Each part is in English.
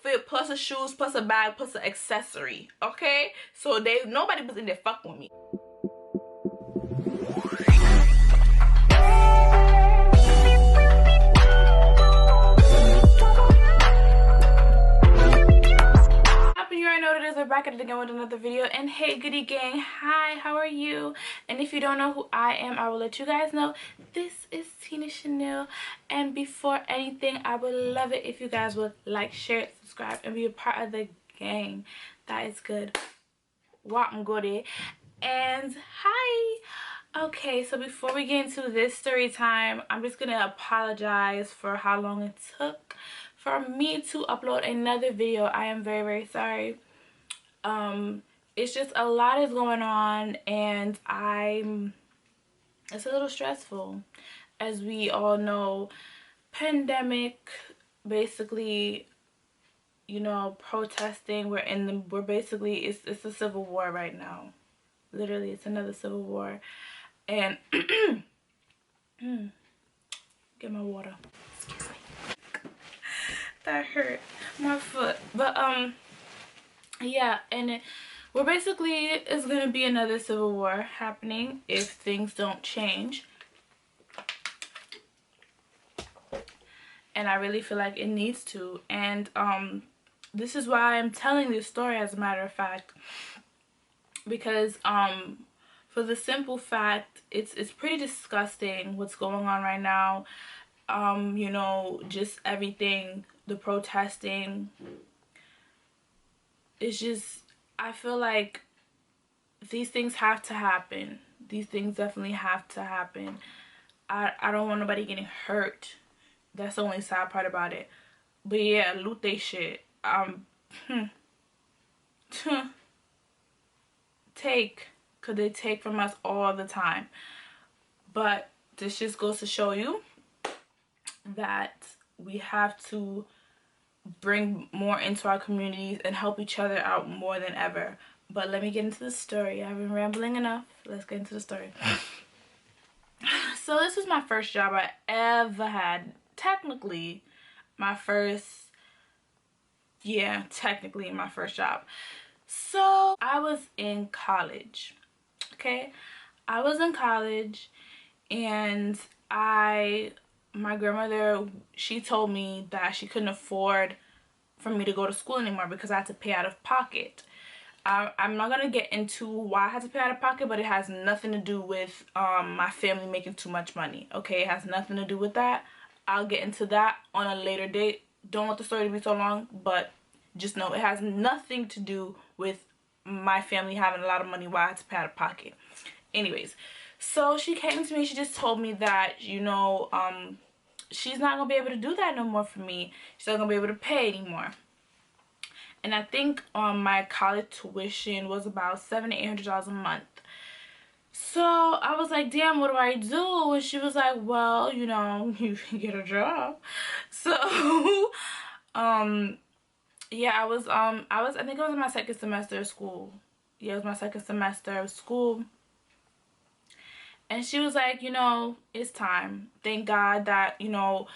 outfit plus the shoes plus a bag plus an accessory. Okay, so nobody was in there fucking with me. I know that it is, we're back at it again with another video. And hey Goodie Gang, hi, how are you? And if you don't know who I am, I will let you guys know. This is Tina.Channiel, and before anything, I would love it if you guys would like, share, subscribe, and be a part of the gang. That is good. Welcome, Goodie. And hi. Okay, so before we get into this story time, I'm just gonna apologize for how long it took for me to upload another video. I am very, very sorry. It's just a lot is going on, and it's a little stressful. As we all know, pandemic, basically, you know, protesting. We're basically, it's a civil war right now. Literally, it's another civil war. And get my water. Excuse me. That hurt my foot. But yeah, and we're basically, it's gonna be another civil war happening if things don't change. And I really feel like it needs to. And this is why I'm telling this story, as a matter of fact, because for the simple fact, it's pretty disgusting what's going on right now. You know, just everything, the protesting. It's just, I feel like these things have to happen. These things definitely have to happen. I don't want nobody getting hurt. That's the only sad part about it. But yeah, loot they shit. Take, cause they take from us all the time. But this just goes to show you that we have to bring more into our communities and help each other out more than ever. But let me get into the story. I've been rambling enough. Let's get into the story. So this was my first job I ever had. Technically my first job. So I was in college. Okay, I was in college, and my grandmother, she told me that she couldn't afford for me to go to school anymore because I had to pay out of pocket. I'm not gonna get into why I had to pay out of pocket, but it has nothing to do with my family making too much money. Okay, it has nothing to do with that. I'll get into that on a later date. Don't want the story to be so long, but just know it has nothing to do with my family having a lot of money, why I had to pay out of pocket. Anyways, so she came to me, she just told me that, you know, she's not gonna be able to do that no more for me. She's not gonna be able to pay anymore. And I think my college tuition was about $700 to $800 a month. So I was like, damn, what do I do? And she was like, well, you know, you can get a job. So yeah, I think it was in my second semester of school. Yeah, it was my second semester of school. And she was like, you know, it's time. Thank God that, you know,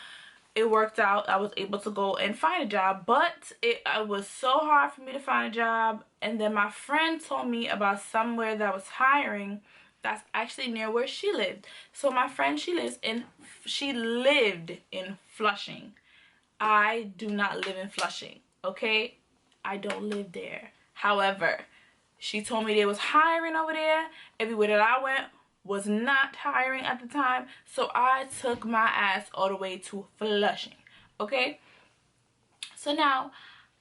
it worked out. I was able to go and find a job. But it was so hard for me to find a job. And then my friend told me about somewhere that was hiring that's actually near where she lived. So my friend, she lived in Flushing. I do not live in Flushing, okay? I don't live there. However, she told me they was hiring over there. Everywhere that I went was not hiring at the time. So I took my ass all the way to Flushing, okay? So now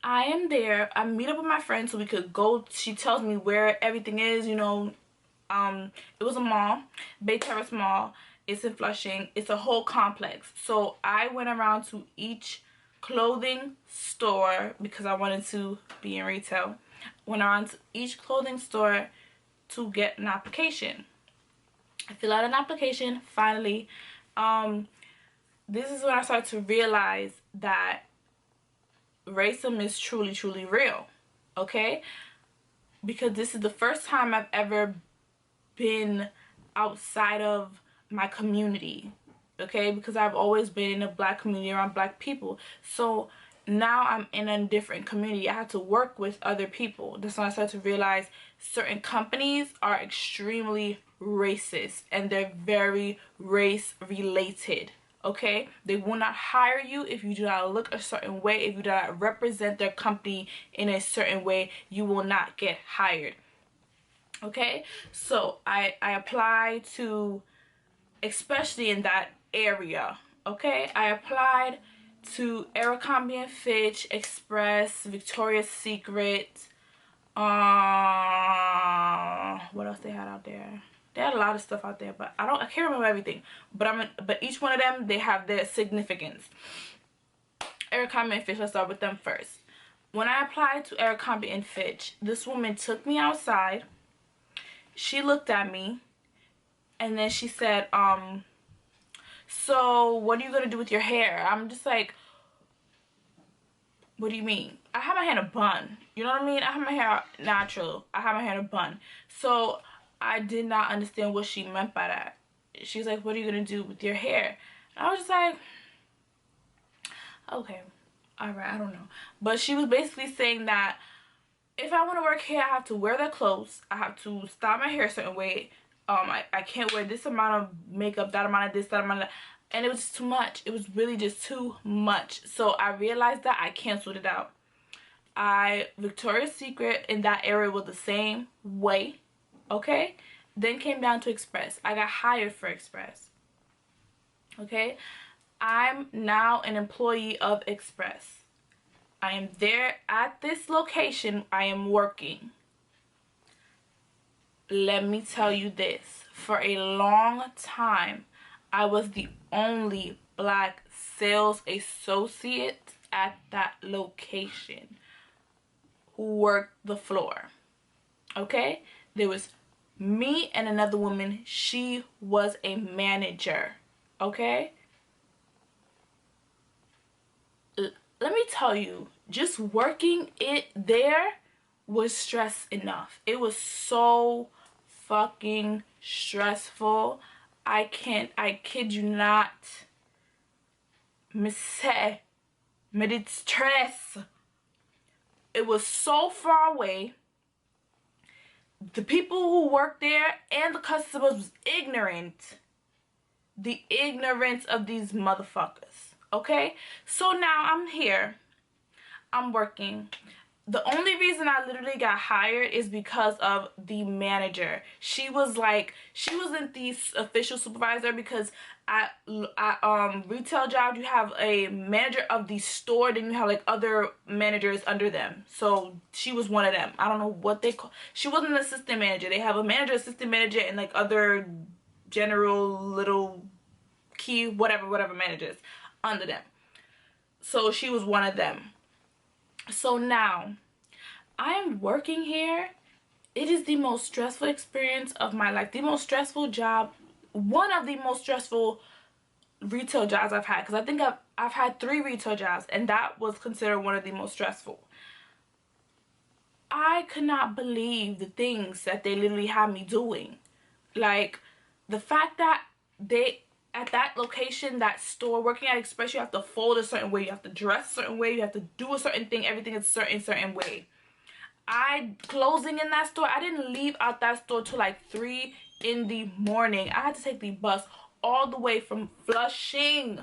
I am there. I meet up with my friend so we could go. She tells me where everything is, you know. It was a mall, Bay Terrace Mall. It's in Flushing. It's a whole complex. So I went around to each clothing store because I wanted to be in retail. Went around to each clothing store to get an application. I fill out an application. Finally, this is when I started to realize that racism is truly, truly real. Okay, because this is the first time I've ever been outside of my community, okay, because I've always been in a black community around black people. So now I'm in a different community. I have to work with other people. That's when I started to realize certain companies are extremely racist and they're very race related. Okay, they will not hire you if you do not look a certain way. If you do not represent their company in a certain way, you will not get hired. Okay, so I applied to, especially in that area. Okay, I applied to Abercrombie & Fitch, Express, Victoria's Secret. What else they had out there? They had a lot of stuff out there, but I can't remember everything. But each one of them, they have their significance. Abercrombie & Fitch, let's start with them first. When I applied to Abercrombie & Fitch, this woman took me outside. She looked at me, and then she said, so what are you gonna do with your hair? I'm just like, what do you mean? I have my hair in a bun. You know what I mean? I have my hair natural. I have my hair in a bun. So I did not understand what she meant by that. She's like, what are you gonna do with your hair? And I was just like, okay, all right, I don't know. But she was basically saying that if I want to work here, I have to wear their clothes. I have to style my hair a certain way. I can't wear this amount of makeup, that amount of this, that amount of that. And it was just too much. It was really just too much. So I realized that. I canceled it out. Victoria's Secret in that area was the same way. Okay? Then came down to Express. I got hired for Express. Okay? I'm now an employee of Express. I am there at this location. I am working. Let me tell you this. For a long time, I was the only black sales associate at that location who worked the floor. Okay? There was me and another woman. She was a manager. Okay? Let me tell you, just working it there was stress enough. It was so fucking stressful. I kid you not. Me did stress. It was so far away. The people who worked there and the customers was ignorant. The ignorance of these motherfuckers. Okay? So now I'm here. I'm working. The only reason I literally got hired is because of the manager. She wasn't the official supervisor, because at retail job you have a manager of the store, then you have like other managers under them. So she was one of them. I don't know what they call. She wasn't an assistant manager. They have a manager, assistant manager, and like other general little key whatever managers under them. So she was one of them. So now I am working here. It is the most stressful experience of my life. The most stressful job. One of the most stressful retail jobs I've had. Because I think I've had 3 retail jobs. And that was considered one of the most stressful. I could not believe the things that they literally had me doing. Like, the fact that at that location, that store, working at Express, you have to fold a certain way, you have to dress a certain way, you have to do a certain thing, everything is certain way. Closing in that store, I didn't leave out that store till like 3 in the morning. I had to take the bus all the way from Flushing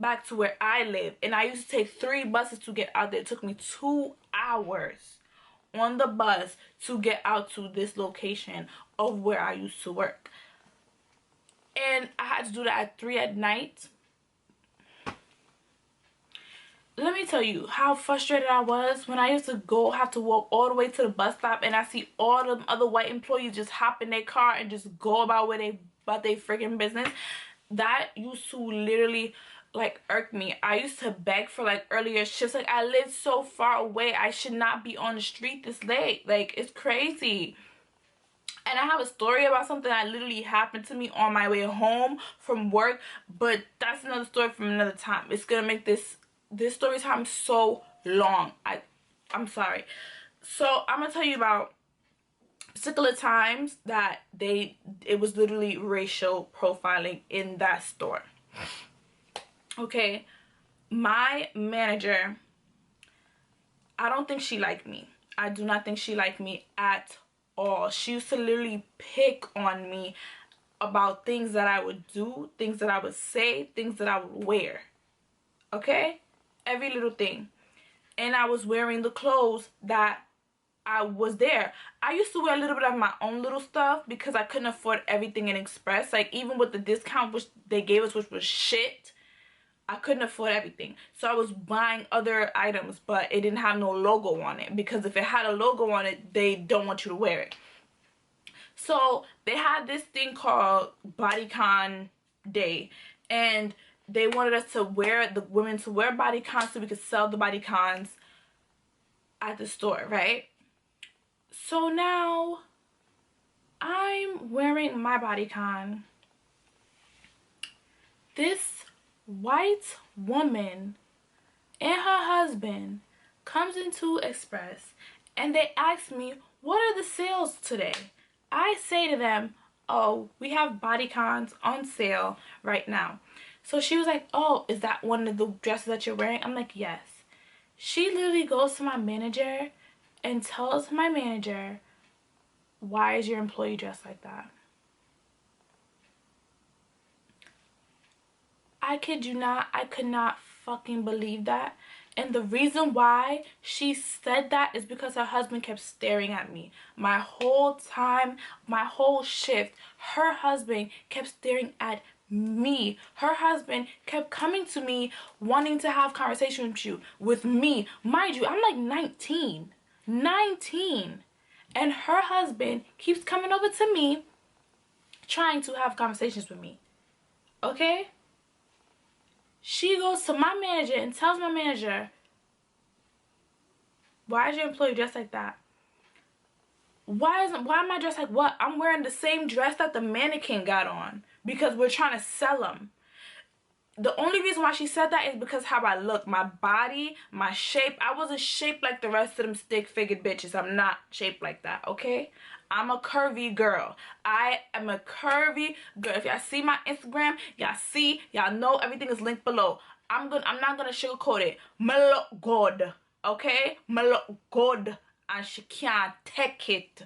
back to where I live. And I used to take 3 buses to get out there. It took me 2 hours on the bus to get out to this location of where I used to work. And I had to do that at 3 at night. Let me tell you how frustrated I was when I used to have to walk all the way to the bus stop, and I see all the other white employees just hop in their car and just go about their freaking business. That used to literally like irk me. I used to beg for like earlier shifts. Like, I live so far away. I should not be on the street this late. Like, it's crazy. And I have a story about something that literally happened to me on my way home from work, but that's another story from another time. It's gonna make this story time so long. I'm sorry. So I'm gonna tell you about particular times that it was literally racial profiling in that store. Okay, my manager I don't think she liked me. I do not think she liked me at all. She used to literally pick on me about things that I would do, things that I would say, things that I would wear. Okay? Every little thing. And I was wearing the clothes that I was there. I used to wear a little bit of my own little stuff because I couldn't afford everything in Express. Like, even with the discount which they gave us, which was shit, I couldn't afford everything. So I was buying other items, but it didn't have no logo on it. Because if it had a logo on it, they don't want you to wear it. So they had this thing called bodycon day. And they wanted us to wear, the women to wear bodycons so we could sell the bodycons at the store, right? So now I'm wearing my bodycon. This white woman and her husband comes into Express and they ask me, what are the sales today? I say to them, oh, we have bodycons on sale right now. So she was like, oh, is that one of the dresses that you're wearing? I'm like, yes. She literally goes to my manager and tells my manager, why is your employee dressed like that? I kid you not, I could not fucking believe that. And the reason why she said that is because her husband kept staring at me. My whole time, my whole shift, her husband kept staring at me. Her husband kept coming to me wanting to have conversation with me. Mind you, I'm like 19. And her husband keeps coming over to me trying to have conversations with me. Okay? She goes to my manager and tells my manager, why is your employee dressed like that? Why am I dressed like what? I'm wearing the same dress that the mannequin got on because we're trying to sell them. The only reason why she said that is because how I look. My body, my shape. I wasn't shaped like the rest of them stick-figured bitches. I'm not shaped like that, okay? I'm a curvy girl. I am a curvy girl. If y'all see my Instagram, y'all know everything is linked below. I'm not gonna sugarcoat it. Me look good, okay? Me look good, and she can't take it,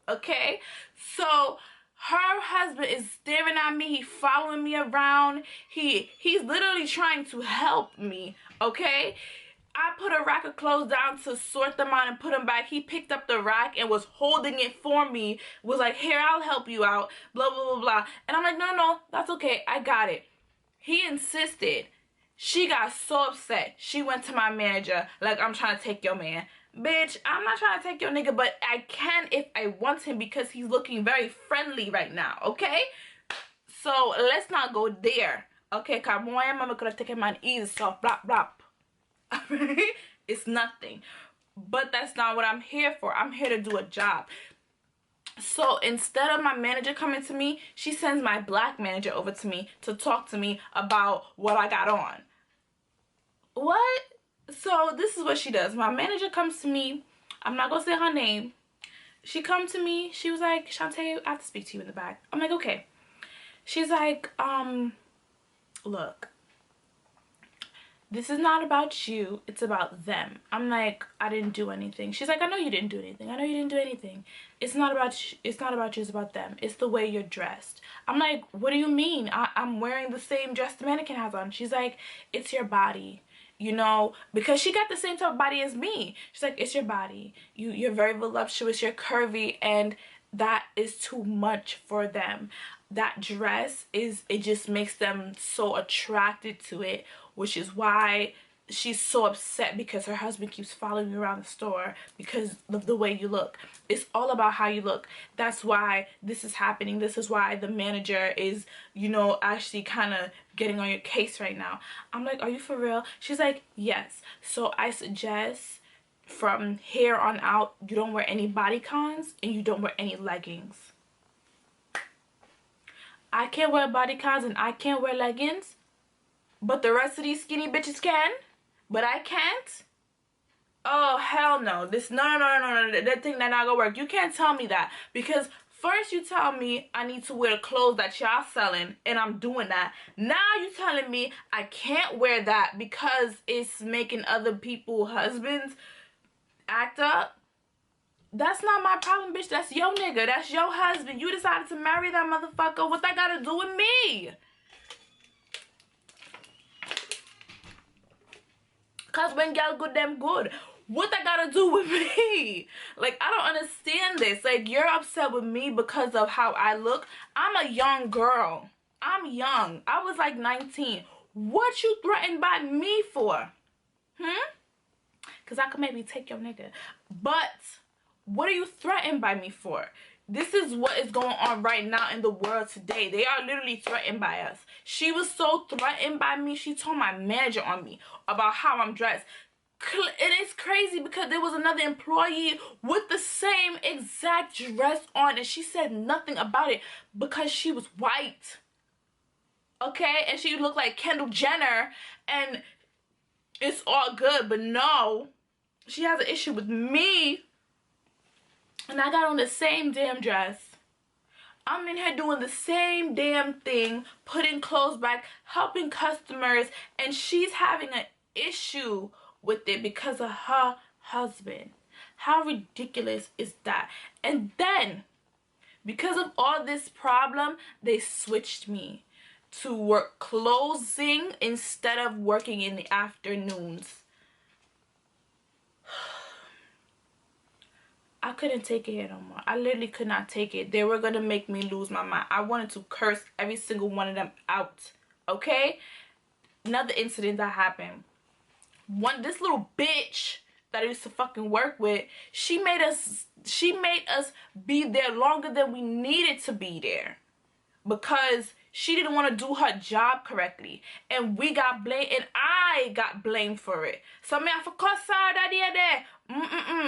okay? So her husband is staring at me. He's following me around. He's literally trying to help me, okay? I put a rack of clothes down to sort them out and put them back. He picked up the rack and was holding it for me. Was like, here, I'll help you out. Blah, blah, blah, blah. And I'm like, no, that's okay. I got it. He insisted. She got so upset. She went to my manager like, I'm trying to take your man. Bitch, I'm not trying to take your nigga, but I can if I want him because he's looking very friendly right now, okay? So let's not go there, okay? Because my mama could have taken my easy, so blah, blah. It's nothing. But that's not what I'm here for. I'm here to do a job. So instead of my manager coming to me, she sends my black manager over to me to talk to me about what I got on. What? So this is what she does. My manager comes to me. I'm not gonna say her name. She come to me. She was like, Shantae, I have to speak to you in the back. I'm like, okay. She's like, look, this is not about you. It's about them. I'm like, I didn't do anything. She's like, I know you didn't do anything. I know you didn't do anything. It's not about you. It's not about you. It's about them. It's the way you're dressed. I'm like, what do you mean? I'm wearing the same dress the mannequin has on. She's like, it's your body. You know, because she got the same type of body as me. She's like, it's your body. You're very voluptuous. You're curvy. And that is too much for them. That dress it just makes them so attracted to it, which is why she's so upset because her husband keeps following me around the store because of the way you look. It's all about how you look. That's why this is happening. This is why the manager is, you know, actually kind of getting on your case right now. I'm like, are you for real? She's like, yes. So I suggest from here on out, you don't wear any bodycons and you don't wear any leggings. I can't wear bodycons and I can't wear leggings, but the rest of these skinny bitches can. But I can't? Oh, hell no. No. That thing that not gonna work. You can't tell me that. Because first you tell me I need to wear the clothes that y'all selling, and I'm doing that. Now you telling me I can't wear that because it's making other people husbands. act up, that's not my problem, bitch. That's your nigga. That's your husband. You decided to marry that motherfucker. What that got to do with me? Because when y'all good, them good. What that got to do with me? Like, I don't understand this. Like, you're upset with me because of how I look. I'm a young girl. I'm young. I was like 19. What you threatened by me for? Because I could maybe take your nigga. But what are you threatened by me for? This is what is going on right now in the world today. They are literally threatened by us. She was so threatened by me. She told my manager on me about how I'm dressed. And it's crazy because there was another employee with the same exact dress on, and she said nothing about it because she was white. Okay? And she looked like Kendall Jenner, and it's all good. But no, she has an issue with me. And I got on the same damn dress. I'm in here doing the same damn thing, putting clothes back, helping customers, and she's having an issue with it because of her husband. How ridiculous is that? And then, because of all this problem, they switched me to work closing instead of working in the afternoons. I couldn't take it here no more. I literally could not take it. They were gonna make me lose my mind. I wanted to curse every single one of them out. Okay? Another incident that happened. This little bitch that I used to fucking work with, she made us be there longer than we needed to be there. Because she didn't want to do her job correctly. And we got blamed, and I got blamed for it. So, man, for course, that day there,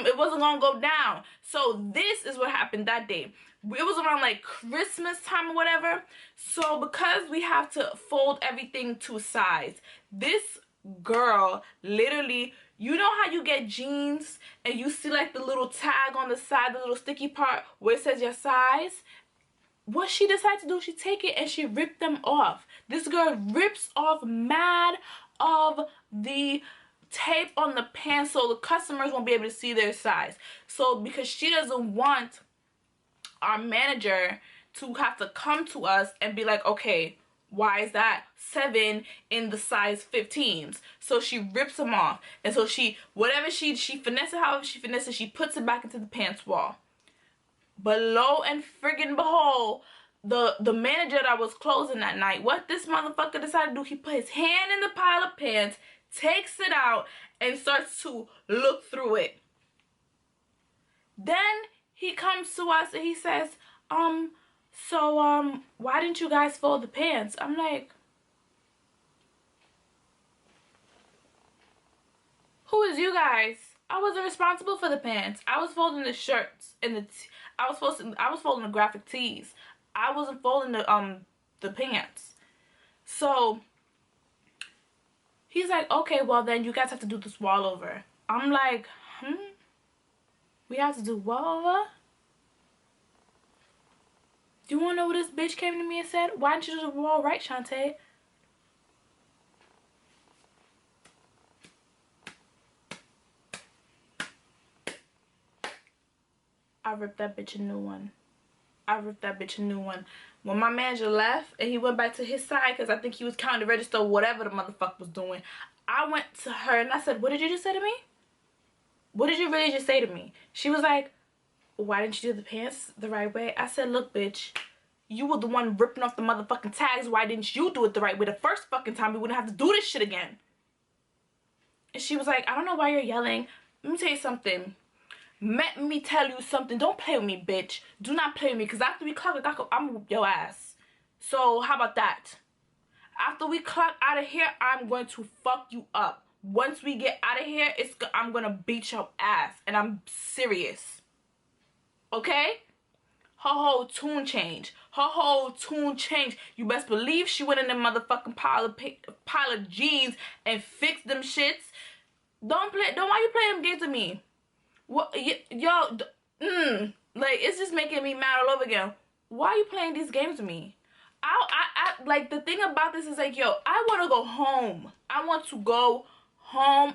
it wasn't going to go down. So, this is what happened that day. It was around, like, Christmas time or whatever. So, because we have to fold everything to size, this girl literally, you know how you get jeans and you see, like, the little tag on the side, the little sticky part where it says your size? What she decided to do, she take it and she ripped them off. This girl rips off mad of the tape on the pants so the customers won't be able to see their size. So because she doesn't want our manager to have to come to us and be like, okay, why is that 7 in the size 15s? So she rips them off. And so she finesses it however she finesses, she puts it back into the pants wall. But lo and friggin' behold, the manager that was closing that night, what this motherfucker decided to do, he put his hand in the pile of pants, takes it out, and starts to look through it. Then he comes to us and he says, why didn't you guys fold the pants? I'm like, who is you guys? I wasn't responsible for the pants. I was folding the shirts and I was folding the graphic tees. I wasn't folding the pants. So he's like, okay, well then you guys have to do this wall over. I'm like, we have to do what over? Do you want to know what this bitch came to me and said? Why didn't you do the wall right, Shantae? I ripped that bitch a new one. When my manager left and he went back to his side, because I think he was counting the register or whatever the motherfucker was doing, I went to her and I said, what did you just say to me? What did you really just say to me? She was like, why didn't you do the pants the right way? I said, look, bitch, you were the one ripping off the motherfucking tags. Why didn't you do it the right way the first fucking time? We wouldn't have to do this shit again. And she was like, I don't know why you're yelling. Let me tell you something. Let me tell you something. Don't play with me, bitch. Do not play with me, because after we clock, I'm gonna whoop your ass. So how about that? After we clock out of here, I'm going to fuck you up. Once we get out of here, I'm gonna beat your ass, and I'm serious. Okay? Her whole tune change. You best believe she went in the motherfucking pile of jeans and fixed them shits. Why you playing them games with me? What, like, it's just making me mad all over again. Why are you playing these games with me? Like, the thing about this is, like, yo, I want to go home.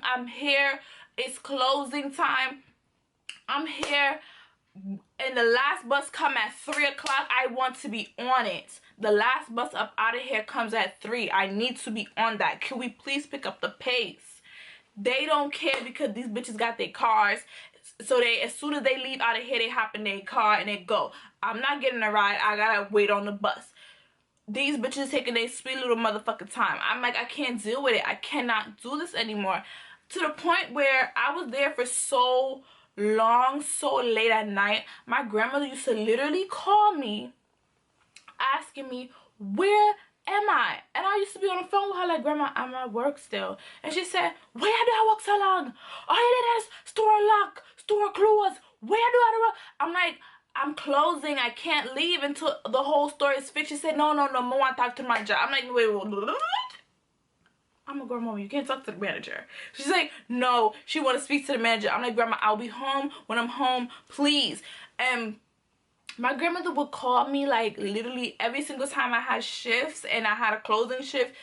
I'm here. It's closing time. I'm here and the last bus come at 3 o'clock. I want to be on it. The last bus up out of here comes at 3. I need to be on that. Can we please pick up the pace? They don't care because these bitches got their cars. So they, as soon as they leave out of here, they hop in their car and they go. I'm not getting a ride. I gotta wait on the bus. These bitches taking their sweet little motherfucking time. I'm like, I can't deal with it. I cannot do this anymore. To the point where I was there for so long, so late at night. My grandmother used to literally call me asking me, where am I? And I used to be on the phone with her like, Grandma, I'm at work still. And she said, where do I work so long? All you did is store lock, store close. Where do I work? I'm like, I'm closing. I can't leave until the whole story is fixed. She said, no, I want to talk to my job. I'm like, wait, what? I'm a grandma. You can't talk to the manager. She's like, no, she want to speak to the manager. I'm like, Grandma, I'll be home when I'm home, please. And my grandmother would call me like literally every single time I had shifts and I had a closing shift.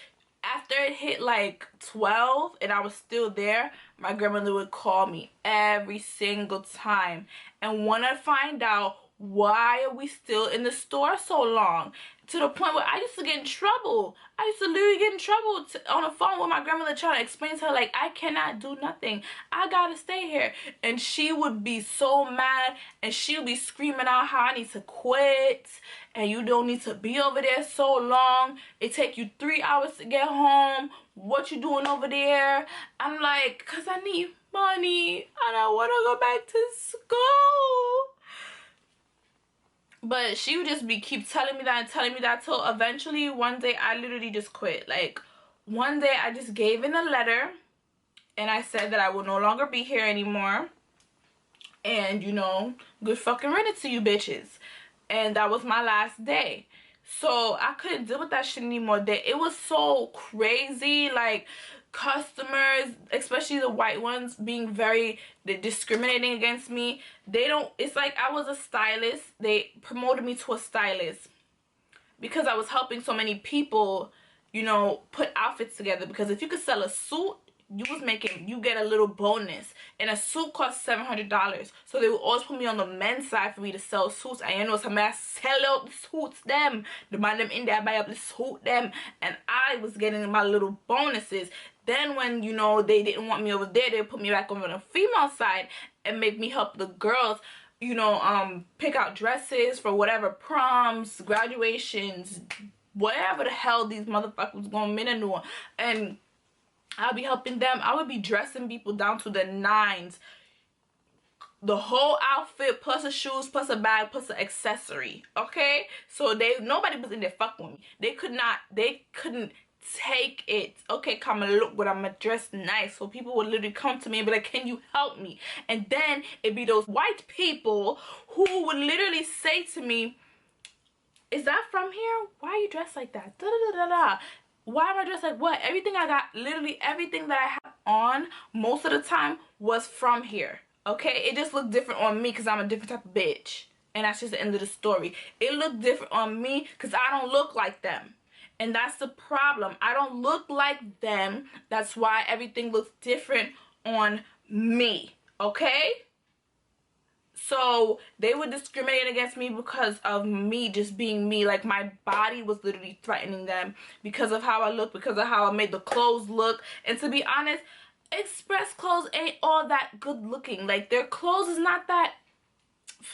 After it hit like 12 and I was still there, my grandmother would call me every single time and want to find out why are we still in the store so long, to the point where I used to get in trouble. I used to literally get in trouble on the phone with my grandmother, trying to explain to her like, I cannot do nothing, I gotta stay here. And she would be so mad and she would be screaming out how I need to quit and you don't need to be over there so long, it take you 3 hours to get home, what you doing over there? I'm like, cause I need money and I want to go back to school. But she would just keep telling me that and telling me that till eventually one day I literally just quit. Like, one day I just gave in a letter and I said that I will no longer be here anymore. And, you know, good fucking riddance to you bitches. And that was my last day. So I couldn't deal with that shit anymore. It was so crazy. Like, customers, especially the white ones, being very discriminating against me. It's like I was a stylist. They promoted me to a stylist because I was helping so many people, you know, put outfits together. Because if you could sell a suit, you get a little bonus, and a suit costs $700. So they would always put me on the men's side for me to sell suits. And you know, some I sell out the suits them, the man them in there buy up the suit them, and I was getting my little bonuses. Then when, you know, they didn't want me over there, they put me back over on the female side and make me help the girls, you know, pick out dresses for whatever proms, graduations, whatever the hell these motherfuckers gonna mean and do. And I'll be helping them. I would be dressing people down to the nines. The whole outfit, plus the shoes, plus a bag, plus an accessory. Okay? So nobody was in there fucking with me. They couldn't take it. Okay, come and look, but I'm dressed nice. So people would literally come to me and be like, can you help me? And then it'd be those white people who would literally say to me, is that from here? Why are you dressed like that? Da da da da da. Why am I dressed like what? Everything I got, literally everything that I have on most of the time was from here. Okay? It just looked different on me because I'm a different type of bitch. And that's just the end of the story. It looked different on me because I don't look like them. And that's the problem. I don't look like them. That's why everything looks different on me. Okay? So they would discriminate against me because of me just being me. Like, my body was literally threatening them because of how I look, because of how I made the clothes look. And to be honest, Express clothes ain't all that good looking. Like, their clothes is not that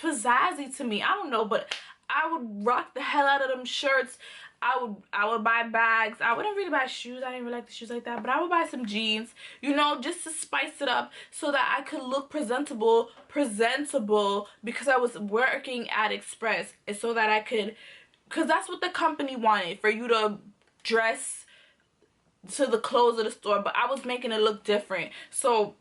pizzazzy to me. I don't know, but I would rock the hell out of them shirts. I would buy bags. I wouldn't really buy shoes. I didn't really like the shoes like that. But I would buy some jeans, you know, just to spice it up so that I could look presentable because I was working at Express. And so that I could, because that's what the company wanted, for you to dress to the clothes of the store. But I was making it look different. So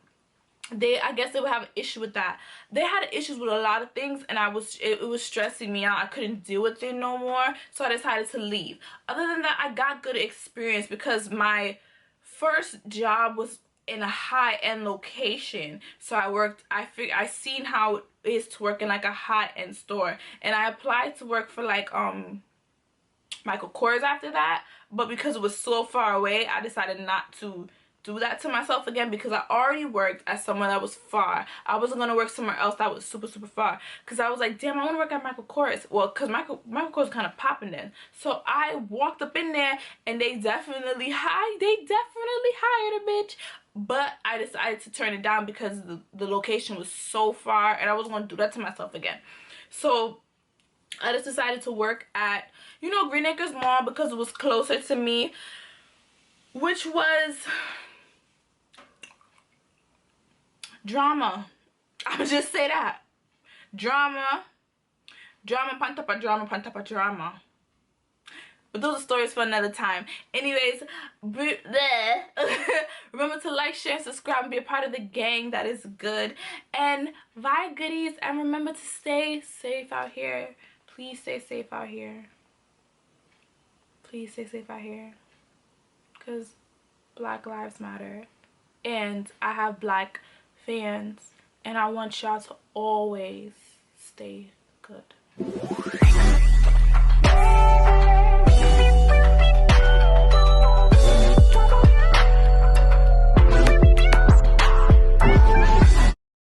I guess they would have an issue with that. They had issues with a lot of things, and it was stressing me out. I couldn't deal with it no more, so I decided to leave. Other than that, I got good experience because my first job was in a high-end location. So I seen how it is to work in like a high-end store, and I applied to work for like Michael Kors after that, but because it was so far away, I decided not to do that to myself again, because I already worked at somewhere that was far. I wasn't going to work somewhere else that was super far, because I was like, damn, I want to work at Michael Kors. Well, because Michael Kors kind of popping in. So I walked up in there, and they definitely hired a bitch. But I decided to turn it down because the location was so far, and I wasn't going to do that to myself again. So I just decided to work at, you know, Green Acres Mall, because it was closer to me, which was drama. I would just say that. Drama pan top of drama pan top of drama. But those are stories for another time. Anyways, remember to like, share, and subscribe, and be a part of the gang. That is good. And bye, goodies. And remember to stay safe out here. Please stay safe out here. Please stay safe out here. Because Black Lives Matter. And I have Black fans. And I want y'all to always stay good.